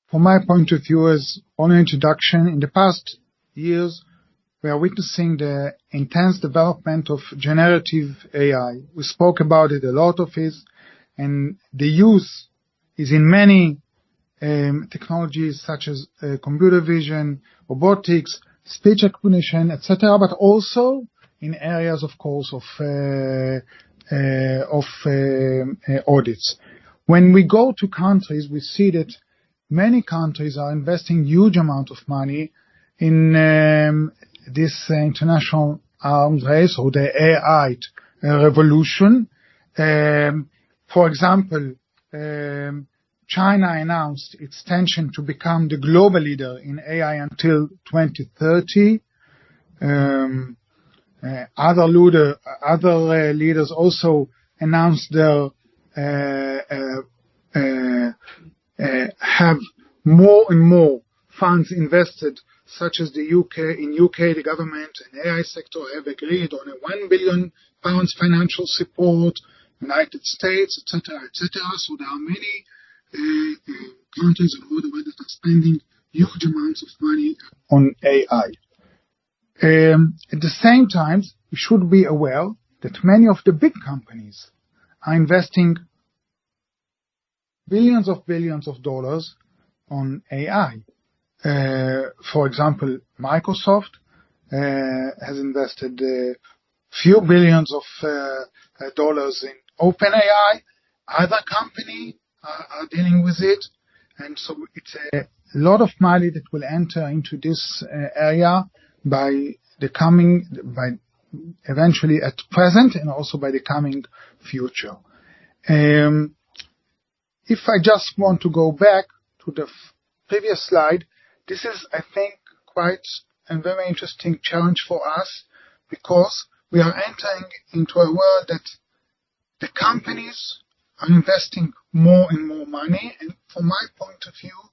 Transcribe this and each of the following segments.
from my point of view, as on an introduction, in the past years, we are witnessing the intense development of generative AI. We spoke about it, a lot of it, and the use is in many technologies such as computer vision, robotics, speech recognition, etc., but also in areas, of course, of audits. When we go to countries, we see that many countries are investing huge amount of money in this international arms race, or the AI revolution. For example, China announced its intention to become the global leader in AI until 2030. Other leaders also announced their have more and more funds invested, such as the UK. In UK, the government and AI sector have agreed on a £1 billion financial support, United States, etc., etc. So there are many countries all over the world that are spending huge amounts of money on AI. At the same time, we should be aware that many of the big companies are investing billions of dollars on AI. For example, Microsoft has invested few billions of dollars in OpenAI. Other companies are dealing with it, and so it's a lot of money that will enter into this area eventually at present, and also by the coming future. If I just want to go back to the previous slide, this is, I think, quite a very interesting challenge for us, because we are entering into a world that the companies are investing more and more money, and from my point of view,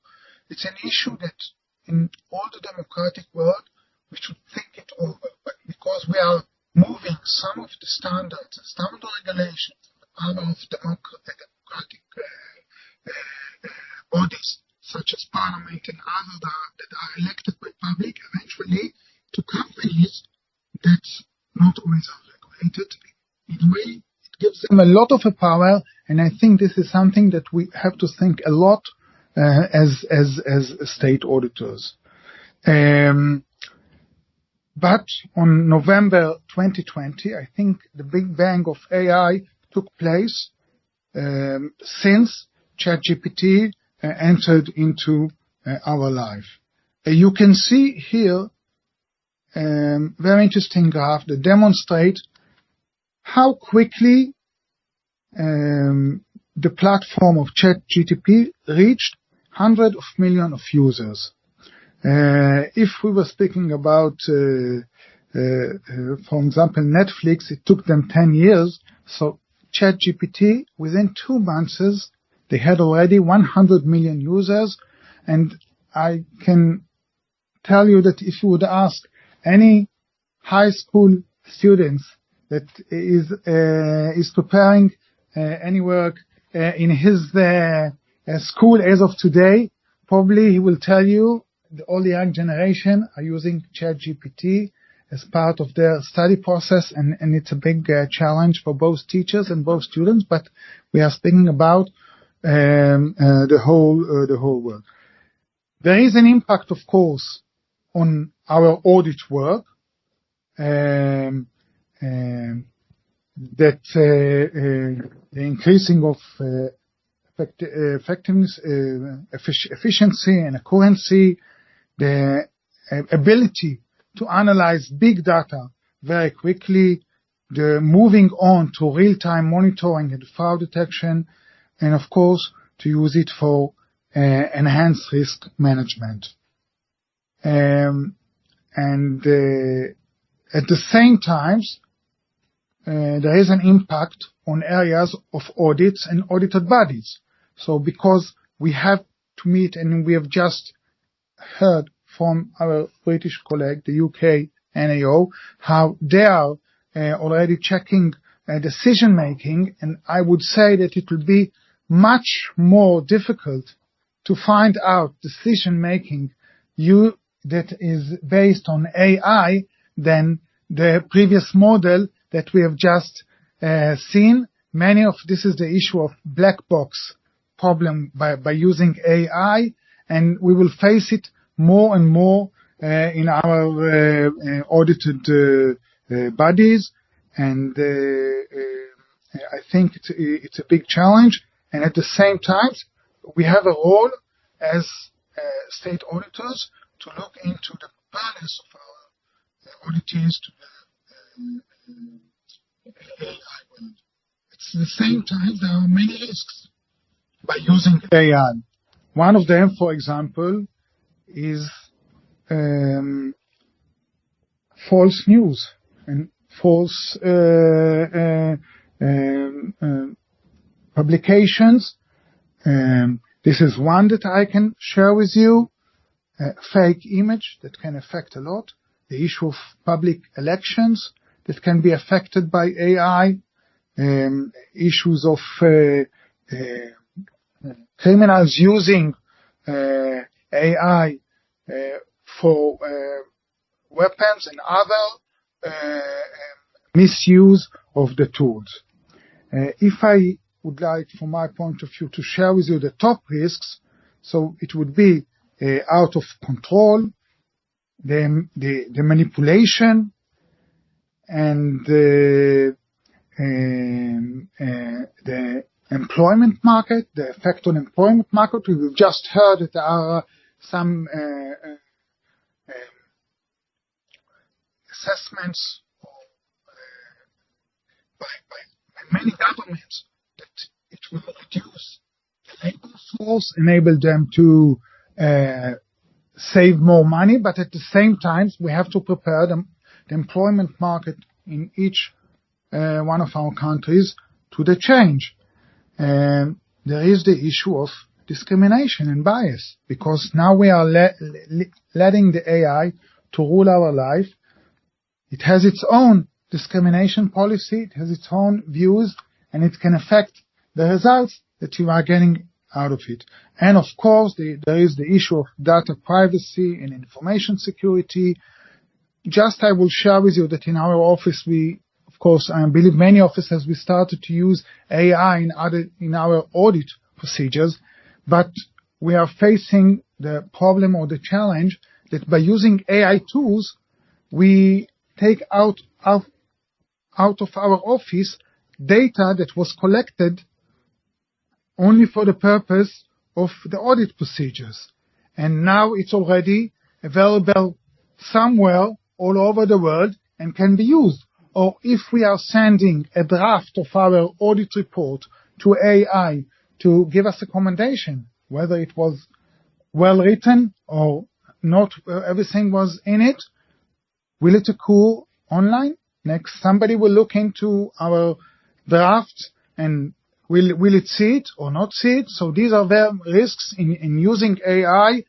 it's an issue that in all the democratic world we should think it over. But because we are moving some of the standards, some of the regulations out of democratic bodies, such as Parliament and others that are elected by public, eventually to companies that not always are regulated. In a way, it gives them a lot of power, and I think this is something that we have to think a lot as state auditors. But on November 2020, I think the big bang of AI took place since ChatGPT entered into our life. You can see here very interesting graph that demonstrate how quickly the platform of ChatGPT reached hundreds of millions of users. If we were speaking about, for example, Netflix, it took them 10 years. So ChatGPT, within 2 months, they had already 100 million users. And I can tell you that if you would ask any high school students that is preparing any work in his school as of today, probably he will tell you all the young generation are using ChatGPT as part of their study process, and it's a big challenge for both teachers and both students. But we are speaking about the whole world. There is an impact, of course, on our audit work. That the increasing of effectiveness, efficiency and accuracy, the ability to analyze big data very quickly, the moving on to real-time monitoring and fraud detection, and of course to use it for enhanced risk management. And at the same time, there is an impact on areas of audits and audited bodies. So because we have to meet, and we have just heard from our British colleague, the UK NAO, how they are already checking decision making, and I would say that it will be much more difficult to find out decision-making that is based on AI than the previous model that we have just seen. This is the issue of black box problem by using AI, and we will face it more and more in our audited bodies, and I think it's a big challenge. And at the same time, we have a role as state auditors to look into the balance of our auditees to the AI world. At the same time, there are many risks by using AI. One of them, for example, is false news and false publications. This is one that I can share with you. Fake image that can affect a lot. The issue of public elections that can be affected by AI. Issues of criminals using AI for weapons and other misuse of the tools. If I would like, from my point of view, to share with you the top risks, so it would be out of control, the manipulation, and the employment market, the effect on employment market. We've just heard that there are some assessments by many governments that it will reduce the labor force, enable them to save more money, but at the same time we have to prepare the employment market in each one of our countries to the change. There is the issue of discrimination and bias, because now we are letting the AI to rule our life. It has its own discrimination policy, it has its own views, and it can affect the results that you are getting out of it. And of course, there is the issue of data privacy and information security. I will share with you that in our office, of course, I believe many offices, we started to use AI in our audit procedures, but we are facing the problem or the challenge that by using AI tools, we take out of our office data that was collected only for the purpose of the audit procedures. And now it's already available somewhere all over the world and can be used. Or if we are sending a draft of our audit report to AI to give us a commendation, whether it was well written or not, everything was in it, will it occur online? Next, somebody will look into our draft and will it see it or not see it? So these are the risks in using AI,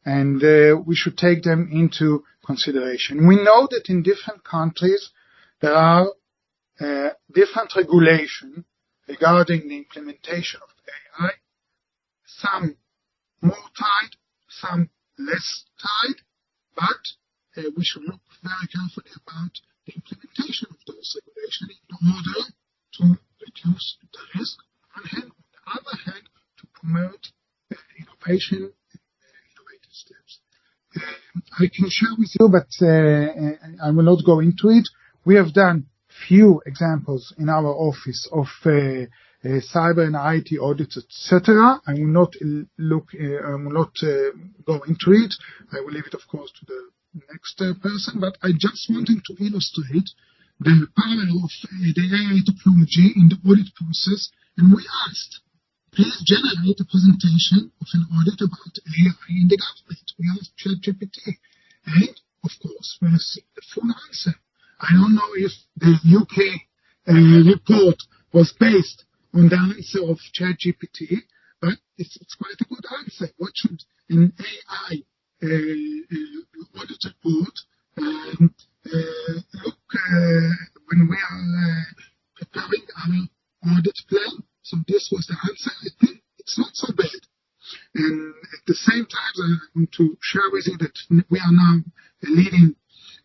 and we should take them into consideration. We know that in different countries there are different regulations regarding the implementation of AI, some more tight, some less tight, but we should look very carefully about the implementation of those regulations in order to reduce the risk on one hand, on the other hand, to promote innovation and innovative steps. I can share with you, but I will not go into it. We have done few examples in our office of cyber and IT audits, etc. I will not go into it. I will leave it, of course, to the next person. But I just wanted to illustrate the power of the AI technology in the audit process. And we asked, please generate a presentation of an audit about AI in the government. We asked ChatGPT, and of course, we received the full answer. I don't know if the UK report was based on the answer of ChatGPT, but it's quite a good answer. What should an AI audit report look when we are preparing our audit plan? So this was the answer. I think it's not so bad. And the same time, I want to share with you that we are now leading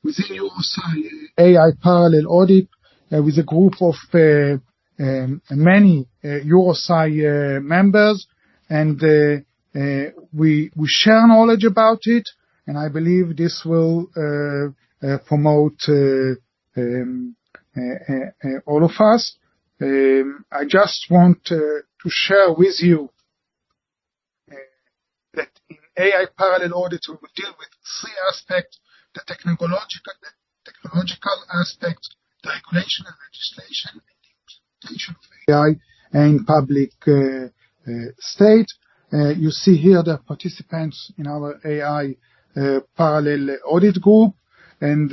within EUROSAI AI parallel audit with a group of many EUROSAI members, and we share knowledge about it, and I believe this will promote all of us. I just want to share with you that in AI parallel audit we will deal with three aspects: the technological aspects, the regulation and legislation, and the implementation of AI in public state. You see here the participants in our AI parallel audit group, and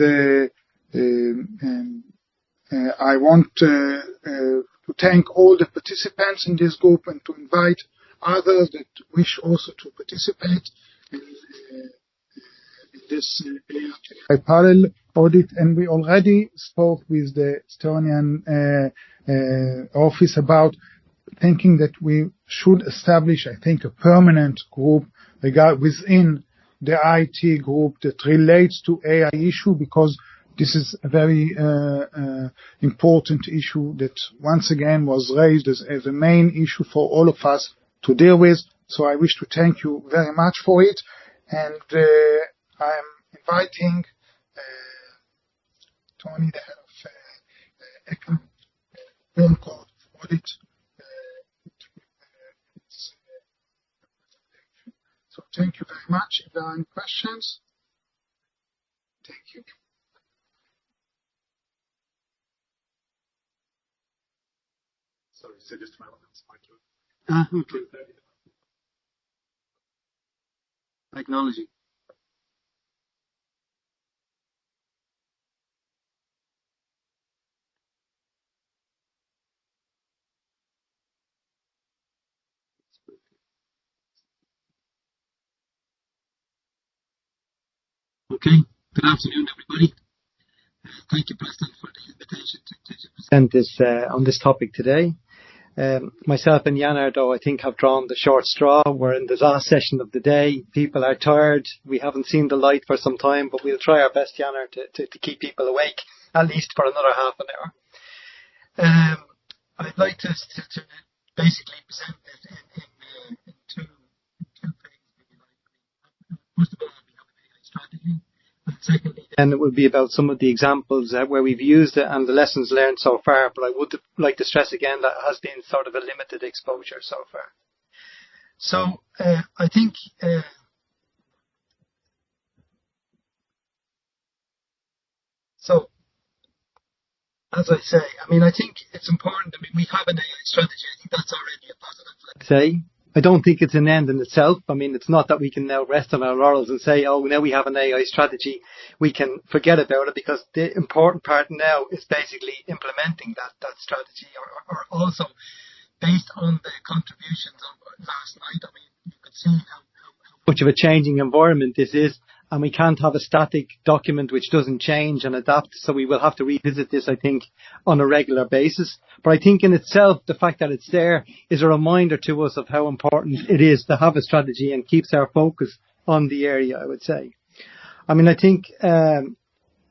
I want to thank all the participants in this group and to invite others that wish also to participate in this AI parallel audit. And we already spoke with the Estonian office about thinking that we should establish, I think, a permanent group within the IT group that relates to AI issue, because this is a very important issue that once again was raised as a main issue for all of us to deal with. So I wish to thank you very much for it, and I am inviting Tony, the head of Court of Audit. So thank you very much. If there are any questions, thank you. Sorry, so just a moment. Okay. Technology. Okay. Good afternoon, everybody. Thank you, President, for the invitation to present this on this topic today. Myself and Janar, though, I think have drawn the short straw. We're in the last session of the day. People are tired. We haven't seen the light for some time, but we'll try our best, Janar, to keep people awake, at least for another half an hour. I'd like to basically present this in two things. First of all, we have an AI strategy. And secondly, then it will be about some of the examples where we've used it and the lessons learned so far. But I would like to stress again that has been sort of a limited exposure so far. So I think as I say, I think it's important. We have an AI strategy. I think that's already a positive. Let's say. I don't think it's an end in itself. It's not that we can now rest on our laurels and say, oh, now we have an AI strategy, we can forget about it, because the important part now is basically implementing that strategy, or also based on the contributions of last night. You could see how much of a changing environment this is, and we can't have a static document which doesn't change and adapt. So we will have to revisit this, I think, on a regular basis. But I think in itself, the fact that it's there is a reminder to us of how important it is to have a strategy and keeps our focus on the area, I would say. I think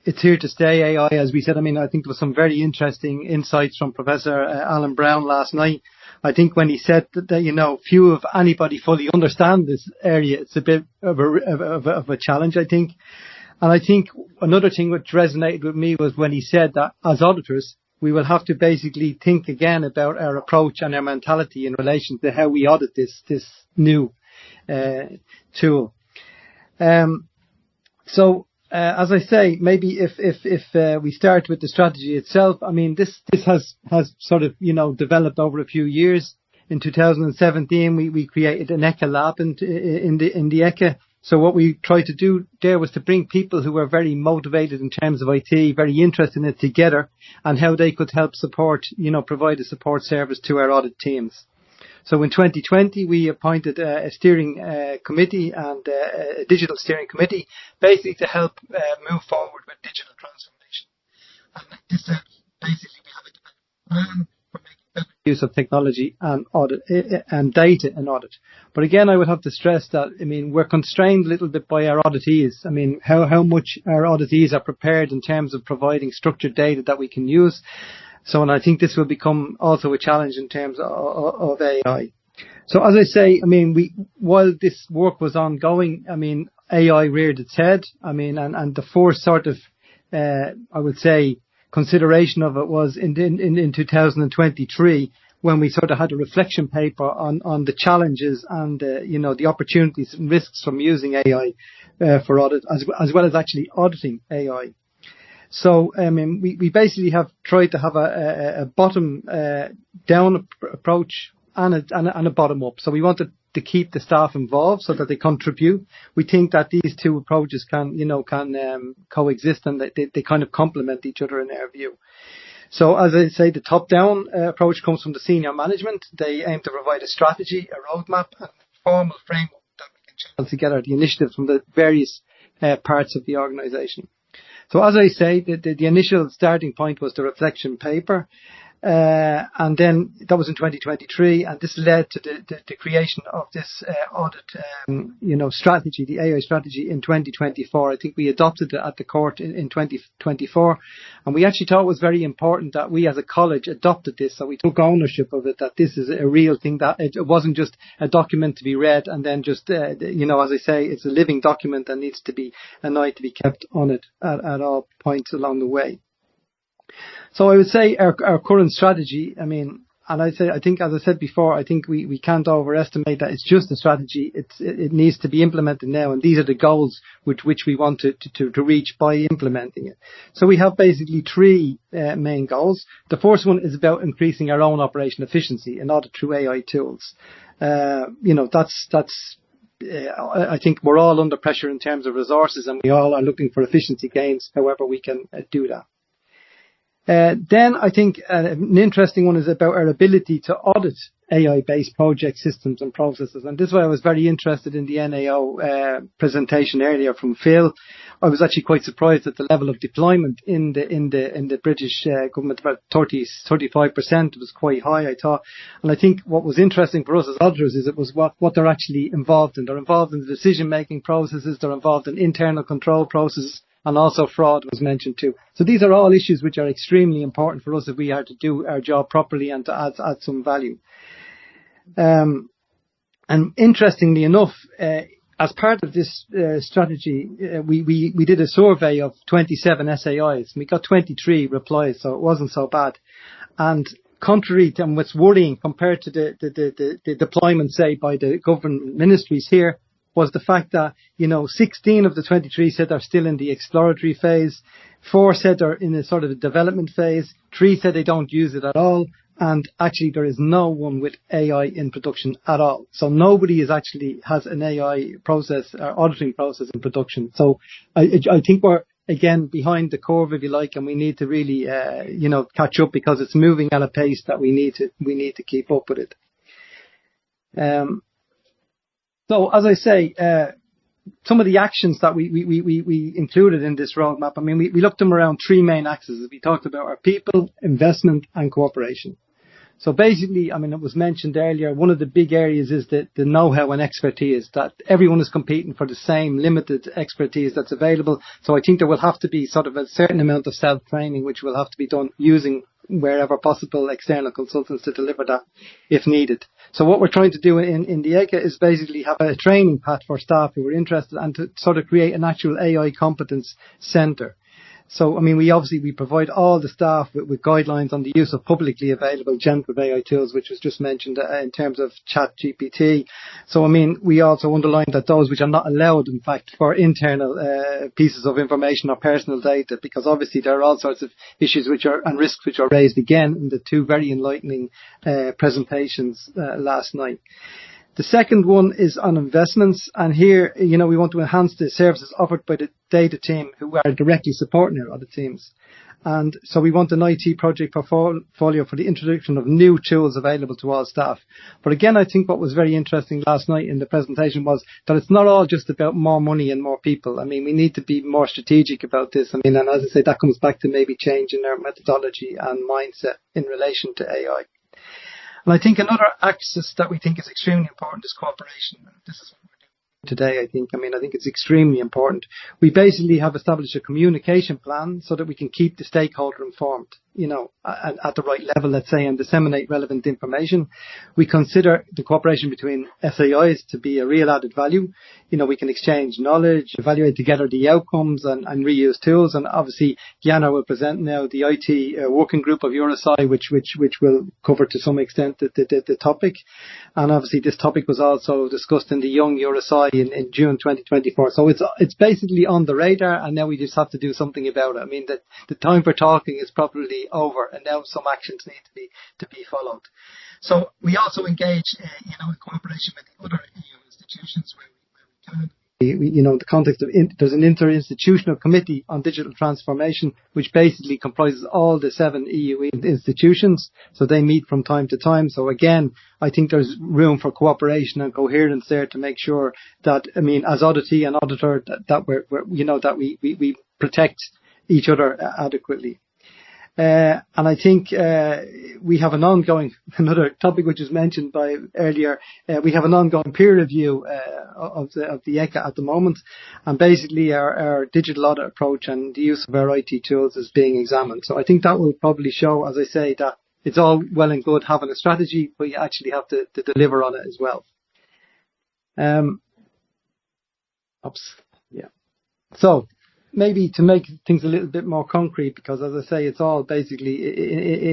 it's here to stay, AI, as we said. I think there was some very interesting insights from Professor Alan Brown last night. I think when he said that, few of anybody fully understand this area, it's a bit of a challenge, I think. And I think another thing which resonated with me was when he said that as auditors, we will have to basically think again about our approach and our mentality in relation to how we audit this new tool. As I say, maybe if we start with the strategy itself, this has sort of, developed over a few years. In 2017, we created an ECHA lab in the ECHA. So what we tried to do there was to bring people who were very motivated in terms of IT, very interested in it together, and how they could help support, provide a support service to our audit teams. So in 2020, we appointed a steering committee and a digital steering committee, basically to help move forward with digital transformation. And this basically we have a development plan for making better use of technology and audit and data in audit. But again, I would have to stress that, I mean, we're constrained a little bit by our auditees. I mean, how much our auditees are prepared in terms of providing structured data that we can use. So, and I think this will become also a challenge in terms of AI. So as I say, I mean, while this work was ongoing, I mean, AI reared its head. I mean, and the first sort of, I would say, consideration of it was in 2023, when we sort of had a reflection paper on the challenges and, the opportunities and risks from using AI for audit, as well as actually auditing AI. So, I mean, we basically have tried to have a bottom down approach and a bottom up. So we wanted to keep the staff involved so that they contribute. We think that these two approaches can coexist, and they kind of complement each other in our view. So as I say, the top-down approach comes from the senior management. They aim to provide a strategy, a roadmap, and a formal framework that we can channel together the initiatives from the various parts of the organisation. So as I say, the initial starting point was the reflection paper. And then that was in 2023, and this led to the creation of this audit, strategy, the AI strategy in 2024. I think we adopted it at the court in 2024, and we actually thought it was very important that we as a college adopted this, so we took ownership of it, that this is a real thing, that it wasn't just a document to be read and then just, as I say, it's a living document that needs to be an eye to be kept on it at all points along the way. So I would say our current strategy, I mean, and I think, as I said before, I think we can't overestimate that it's just a strategy. It needs to be implemented now, and these are the goals which we want to reach by implementing it. So we have basically three main goals. The first one is about increasing our own operation efficiency in audit through AI tools. I think we're all under pressure in terms of resources, and we all are looking for efficiency gains however we can do that. Then I think an interesting one is about our ability to audit AI-based project systems and processes. And this is why I was very interested in the NAO presentation earlier from Phil. I was actually quite surprised at the level of deployment in the British government. About 35% was quite high, I thought. And I think what was interesting for us as auditors is it was what they're actually involved in. They're involved in the decision-making processes. They're involved in internal control processes. And also fraud was mentioned too. So these are all issues which are extremely important for us if we are to do our job properly and to add some value. And interestingly enough, as part of this strategy, we did a survey of 27 SAIs. We got 23 replies, so it wasn't so bad. And contrary to what's worrying compared to the deployment, say, by the government ministries here, was the fact that, 16 of the 23 said they're still in the exploratory phase, 4 said they're in a sort of a development phase, 3 said they don't use it at all, and actually there is no one with AI in production at all. So nobody has an AI process, or auditing process in production. So I think we're, again, behind the curve, if you like, and we need to really, catch up, because it's moving at a pace that we need to keep up with it. So, as I say, some of the actions that we included in this roadmap, I mean, we looked them around 3 main axes. We talked about our people, investment, and cooperation. So basically, I mean, it was mentioned earlier, one of the big areas is the know-how and expertise, that everyone is competing for the same limited expertise that's available. So I think there will have to be sort of a certain amount of self-training, which will have to be done using, wherever possible, external consultants to deliver that if needed. So what we're trying to do in the EGA is basically have a training path for staff who are interested, and to sort of create an actual AI competence centre. So, I mean, we provide all the staff with guidelines on the use of publicly available generative AI tools, which was just mentioned in terms of ChatGPT. So, I mean, we also underline that those which are not allowed, in fact, for internal pieces of information or personal data, because obviously there are all sorts of issues and risks which are raised again in the 2 very enlightening presentations last night. The second one is on investments, and here, we want to enhance the services offered by the data team who are directly supporting our other teams. And so we want an IT project portfolio for the introduction of new tools available to all staff. But again, I think what was very interesting last night in the presentation was that it's not all just about more money and more people. I mean, we need to be more strategic about this. I mean, and as I say, that comes back to maybe changing our methodology and mindset in relation to AI. And I think another axis that we think is extremely important is cooperation. This is what we're doing today, I think. I think it's extremely important. We basically have established a communication plan so that we can keep the stakeholder informed, at the right level, let's say, and disseminate relevant information. We consider the cooperation between SAIs to be a real added value. We can exchange knowledge, evaluate together the outcomes and reuse tools. And obviously, Janar will present now the IT Working Group of EUROSAI, which will cover to some extent the topic. And obviously, this topic was also discussed in the Young EUROSAI in June 2024. So it's basically on the radar, and now we just have to do something about it. The time for talking is probably over, and now some actions need to be followed. So we also engage, in cooperation with the other EU institutions where we can. The context of there's an interinstitutional committee on digital transformation, which basically comprises all the 7 EU institutions. So they meet from time to time. So again, I think there's room for cooperation and coherence there to make sure that, as auditee and auditor, that we protect each other adequately. And I think we have another topic which was mentioned by earlier. We have an ongoing peer review of the ECA at the moment, and basically our digital audit approach and the use of our IT tools is being examined. So I think that will probably show, as I say, that it's all well and good having a strategy, but you actually have to deliver on it as well. So maybe to make things a little bit more concrete, because as I say, it's all basically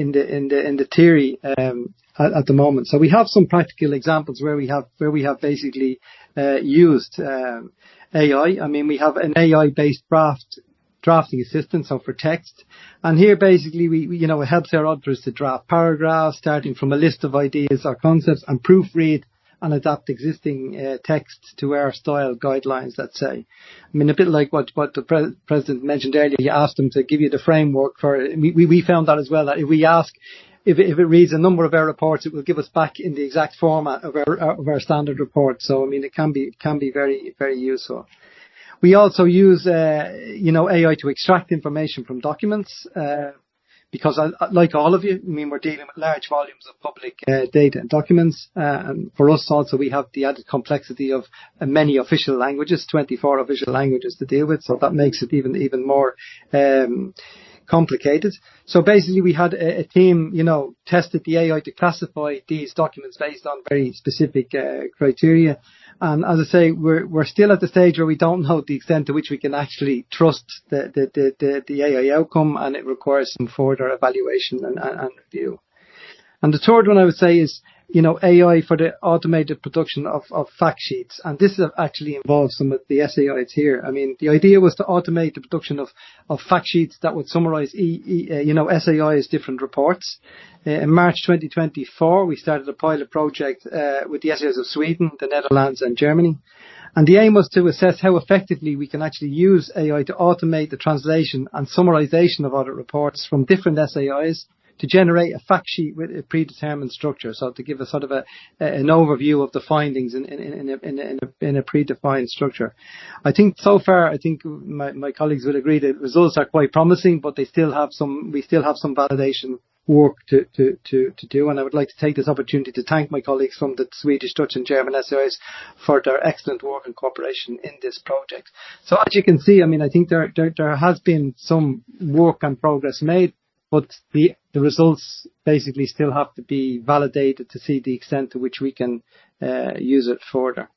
in the theory at the moment. So we have some practical examples where we have basically used AI. We have an AI-based drafting assistant, so for text. And here basically it helps our auditors to draft paragraphs starting from a list of ideas or concepts and proofread and adapt existing text to our style guidelines, let's say. A bit like what the President mentioned earlier, you asked them to give you the framework for it. We found that as well, that if we ask, if it reads a number of our reports, it will give us back in the exact format of our standard report. So, it can be very, very useful. We also use, AI to extract information from documents, because like all of you, we're dealing with large volumes of public data and documents. And for us also, we have the added complexity of many official languages, 24 official languages to deal with. So that makes it even more complicated. So basically we had a team, tested the AI to classify these documents based on very specific criteria. And as I say, we're still at the stage where we don't know the extent to which we can actually trust the AI outcome, and it requires some further evaluation and review. And the third one I would say is, AI for the automated production of fact sheets. And this actually involves some of the SAIs here. The idea was to automate the production of fact sheets that would summarize, SAI's different reports. In March 2024, we started a pilot project with the SAIs of Sweden, the Netherlands and Germany. And the aim was to assess how effectively we can actually use AI to automate the translation and summarization of audit reports from different SAIs to generate a fact sheet with a predetermined structure. So to give a sort of an overview of the findings in a predefined structure. I think so far, my colleagues will agree that results are quite promising, but we still have some validation work to do. And I would like to take this opportunity to thank my colleagues from the Swedish, Dutch and German SAIs for their excellent work and cooperation in this project. So as you can see, I think there has been some work and progress made, but the results basically still have to be validated to see the extent to which we can use it further.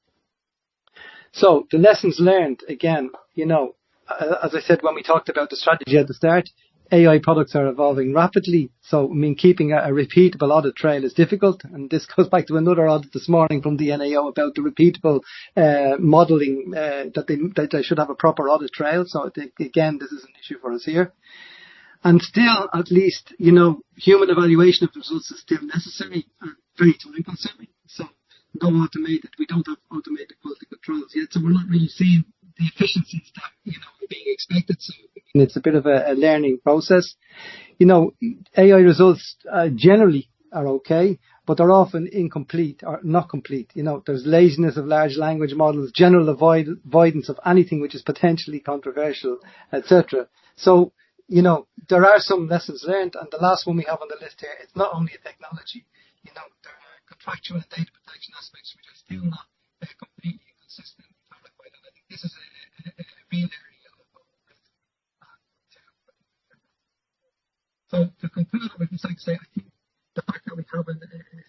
So the lessons learned, again, as I said when we talked about the strategy at the start, AI products are evolving rapidly. So, keeping a repeatable audit trail is difficult. And this goes back to another audit this morning from the NAO about the repeatable modelling, that they should have a proper audit trail. So, again, this is an issue for us here. And still, at least, human evaluation of the results is still necessary and very time consuming. So, we don't have automated quality controls yet. So, we're not really seeing the efficiencies that, are being expected. So, it's a bit of a learning process. AI results generally are okay, but they're often incomplete or not complete. There's laziness of large language models, general avoidance of anything which is potentially controversial, etc. So, there are some lessons learned, and the last one we have on the list here, it's not only a technology. There contractual and data protection aspects which are still not completely consistent and clarified. And I think this is a real area of risk. So to conclude, I would just like to say I think the fact that we have a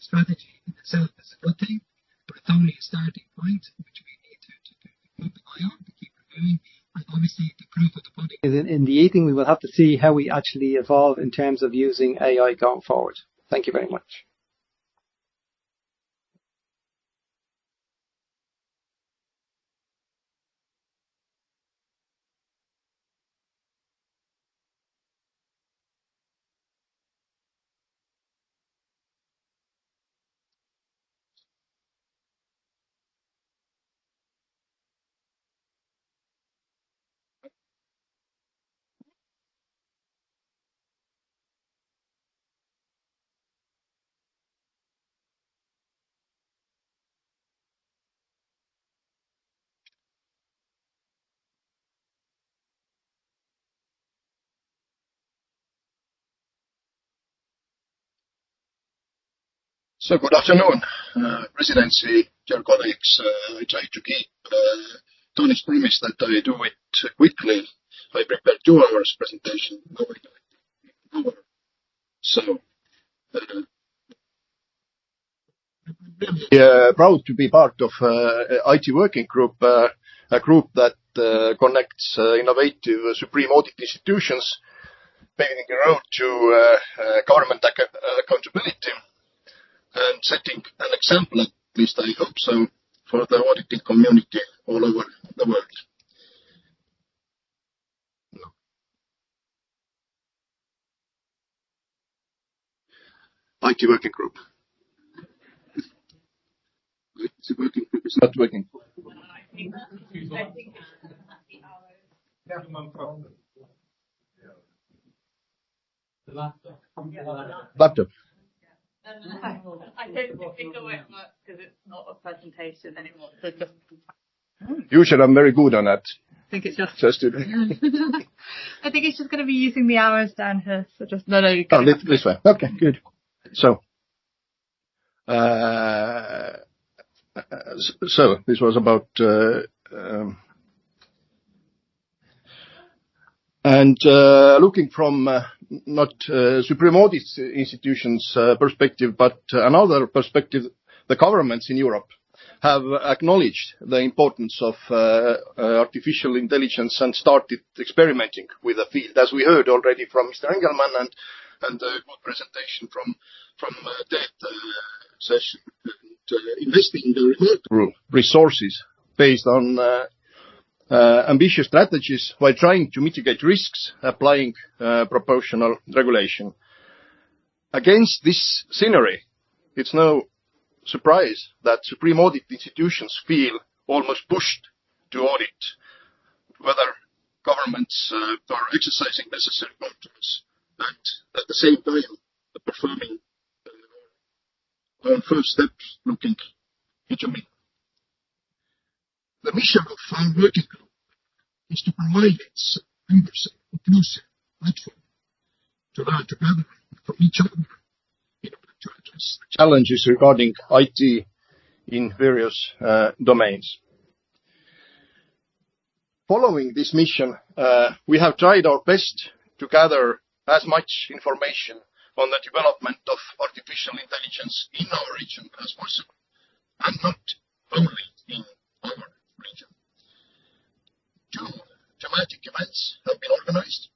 strategy in itself is a good thing, but it's only a starting point which we need to keep an eye on, to keep reviewing. And obviously, the proof of the pudding is in the eating. We will have to see how we actually evolve in terms of using AI going forward. Thank you very much. So good afternoon, Presidency, dear colleagues. I try to keep Tony's promise that I do it quickly. I prepared 2 hours presentation, now I do it in 1 hour. So, I'm really proud to be part of IT Working Group, a group that connects innovative supreme audit institutions, paving the road to government accountability, and setting an example, at least I hope so, for the auditing community all over the world. IT Working Group. IT Working Group is not working. Laptop. I don't think it will work because it's not a presentation anymore. So just Usually I'm very good on that. I think it's just today. I think it's just going to be using the arrows down here. So just no. This way. Okay, good. So, this was about looking from not supreme audit institutions' perspective, but another perspective. The governments in Europe have acknowledged the importance of artificial intelligence and started experimenting with the field, as we heard already from Mr. Englman and a good presentation from that session. And investing in the remarkable resources based on ambitious strategies while trying to mitigate risks, applying proportional regulation. Against this scenery, it's no surprise that supreme audit institutions feel almost pushed to audit whether governments are exercising necessary controls and at the same time performing our first steps looking into me. The mission of our working group is to provide its members an inclusive platform to learn together from each other in order to address the challenges regarding IT in various domains. Following this mission, we have tried our best to gather as much information on the development of artificial intelligence in our region as possible, and not only in our region. 2 dramatic events have been organized,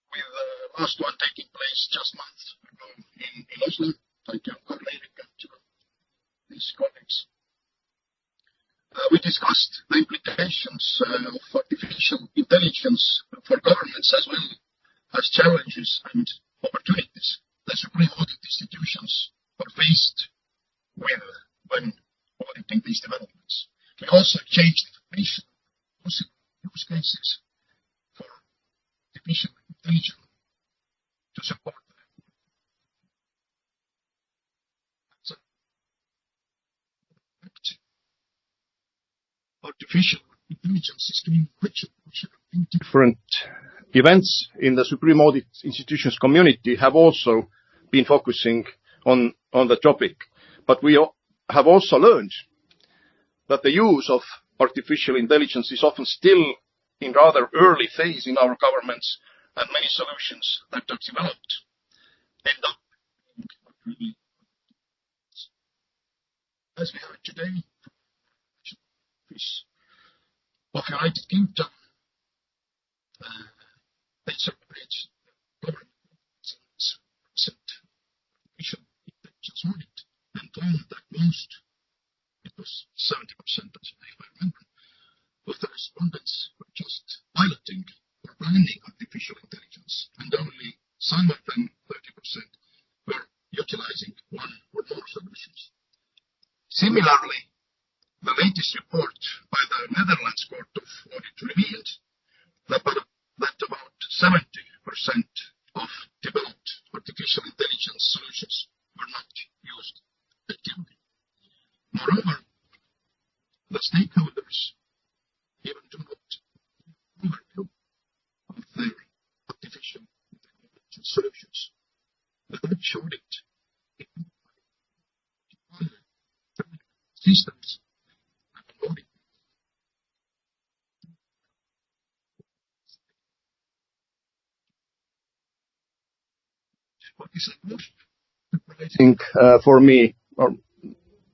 with the last one taking place just months ago in Oslo. Thank you, Karl-Erik, and to these colleagues. We discussed the implications of artificial intelligence for governments as well as challenges and opportunities the supreme audit institutions are faced with when auditing these developments. We also exchanged information on possible use cases for artificial intelligence to support them. Artificial intelligence is doing different events in the supreme audit institutions community have also been focusing on the topic, but we have also learned that the use of artificial intelligence is often still in rather early phase in our governments, and many solutions that are developed end up being as we heard today of United Kingdom. They celebrate government artificial intelligence audit and found that most, it was 70%, if I remember, of the respondents were just piloting or planning artificial intelligence, and only some of them, 30%, were utilizing one or more solutions. Similarly, the latest report by the Netherlands Court of Audit revealed that about 70% of developed artificial intelligence solutions were not used actively. Moreover, the stakeholders even do not overview of their artificial intelligence solutions. The Dutch audit systems and audit. What is most surprising for me, or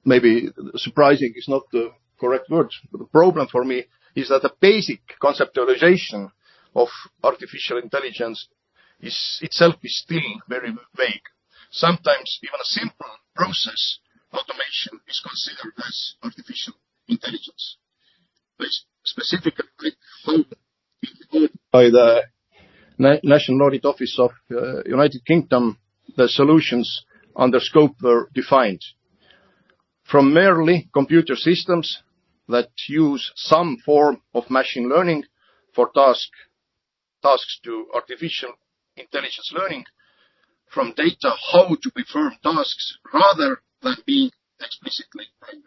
maybe surprising is not the correct word, but the problem for me is that the basic conceptualization of artificial intelligence itself is still very vague. Sometimes even a simple process automation is considered as artificial intelligence. Specifically, how by the National Audit Office of United Kingdom, the solutions under scope were defined. From merely computer systems that use some form of machine learning for tasks to artificial intelligence learning, from data how to perform tasks rather than being explicitly programmed.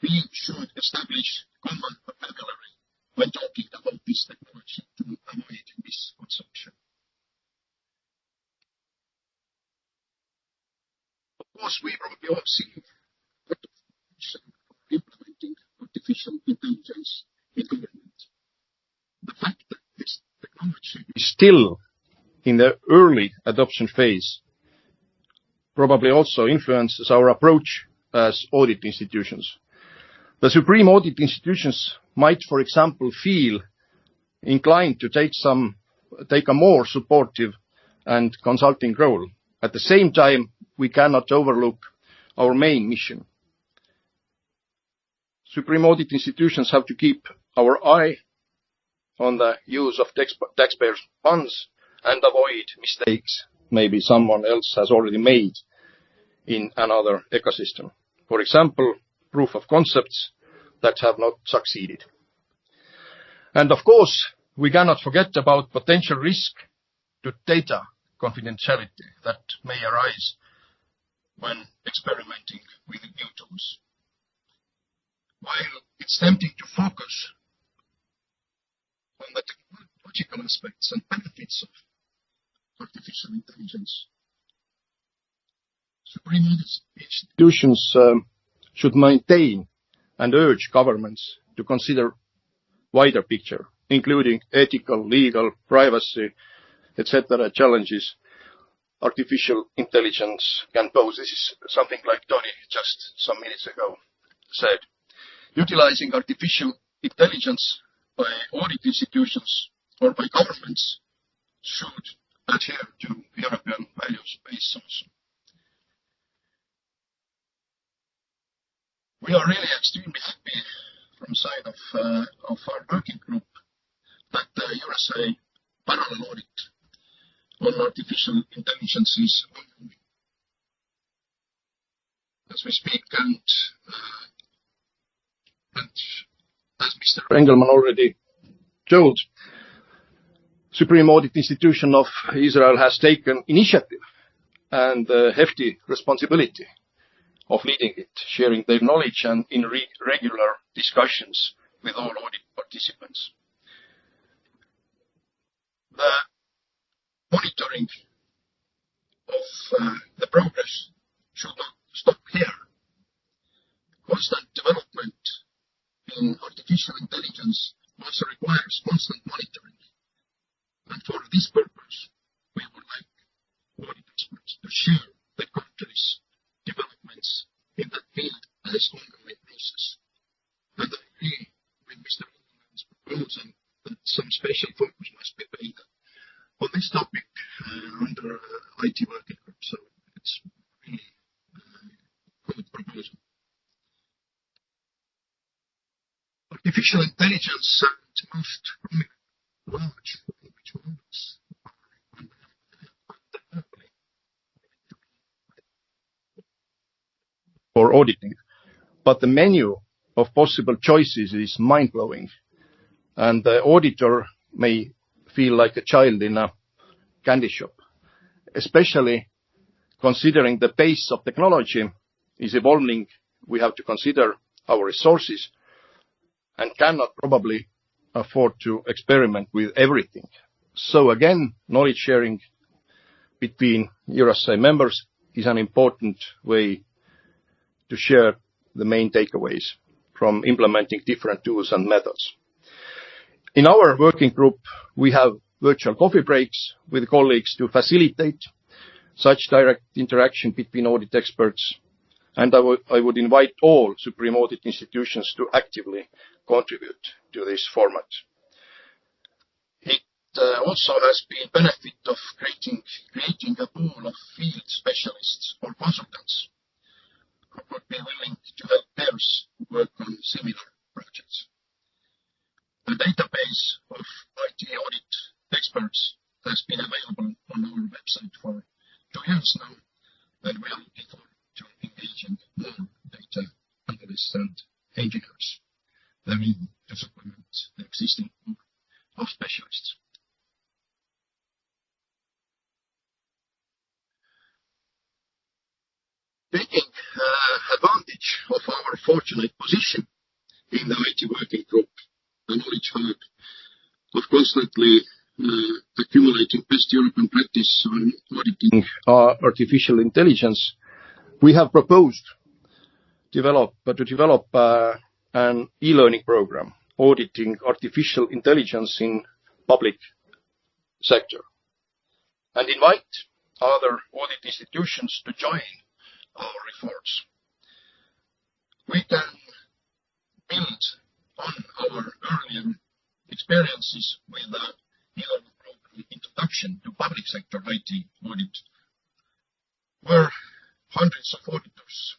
We should establish common vocabulary when talking about this technology to avoid misconception. Of course, we probably all see what implementing artificial intelligence in government. The fact that this technology is still in the early adoption phase probably also influences our approach as audit institutions. The supreme audit institutions might, for example, feel inclined to take a more supportive and consulting role. At the same time, we cannot overlook our main mission. Supreme audit institutions have to keep our eye on the use of taxpayers' funds and avoid mistakes maybe someone else has already made in another ecosystem. For example, proof of concepts that have not succeeded. And of course, we cannot forget about potential risk to data confidentiality that may arise when experimenting with new tools. While it's tempting to focus on the technological aspects and benefits of artificial intelligence, supreme audit institutions should maintain and urge governments to consider wider picture, including ethical, legal, privacy, etc. challenges artificial intelligence can pose. This is something like Tony just some minutes ago said. Utilizing artificial intelligence by audit institutions or by governments should adhere to European values base also. We are really extremely happy from the side of our working group that the EUROSAI parallel audit on artificial intelligence is ongoing as we speak, and as Mr. Englman already told, Supreme Audit Institution of Israel has taken initiative and hefty responsibility of leading it, sharing their knowledge and in regular discussions with all audit participants. The monitoring of the progress should not stop here. Constant development in artificial intelligence also requires constant monitoring. And for this purpose, we would like audit experts to share the country's developments in that field as ongoing process. And I agree with Mr. Englman's proposal that some special focus must be paid on this topic under IT Working Group. So it's really a good proposal. Artificial intelligence and most large language models are undeniably for auditing, but the menu of possible choices is mind-blowing, and the auditor may feel like a child in a candy shop, especially considering the pace of technology is evolving. We have to consider our resources and cannot probably afford to experiment with everything. So again, knowledge sharing between EUROSAI members is an important way to share the main takeaways from implementing different tools and methods. In our working group, we have virtual coffee breaks with colleagues to facilitate such direct interaction between audit experts, and I would invite all Supreme Audit institutions to actively contribute to this format. It also has been benefit of creating a pool of field specialists or consultants who would be willing to help peers work on similar projects. The database of IT audit experts has been available on our website for 2 years now, and we are looking forward to engaging more data analysts and engineers therein to supplement the existing pool of specialists. Taking advantage of our fortunate position in the IT Working Group, the knowledge hub of constantly accumulating best European practice on auditing artificial intelligence, we have proposed to develop an e-learning program auditing artificial intelligence in public sector and invite other audit institutions to join our efforts. We can build on our earlier experiences with the e-learning program Introduction to Public Sector IT Audit, where hundreds of auditors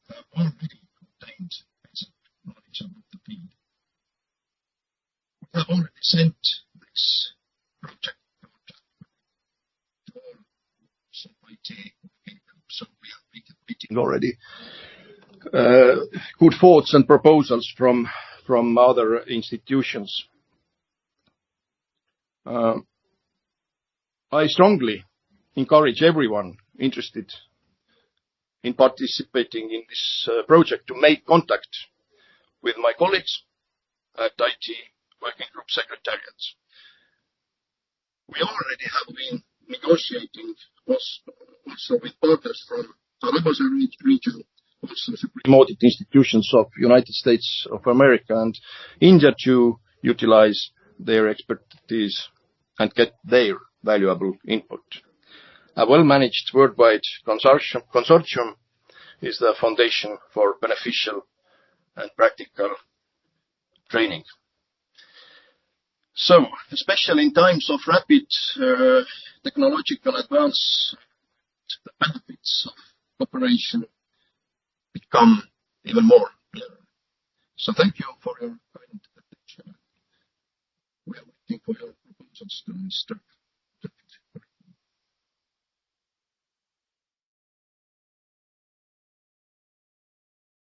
have already obtained basic knowledge about the field. We have already sent this project to all IT working groups, so we are meeting already good thoughts and proposals from other institutions. I strongly encourage everyone interested in participating in this project to make contact with my colleagues at IT Working Group Secretariats. We already have been negotiating also with partners from the EUROSAI region, also Supreme Audit institutions of United States of America and India to utilize their expertise and get their valuable input. A well-managed worldwide consortium is the foundation for beneficial and practical training. So, especially in times of rapid technological advance, the benefits of cooperation become even more clear. So thank you for your kind attention. We are waiting for your proposals to Mr.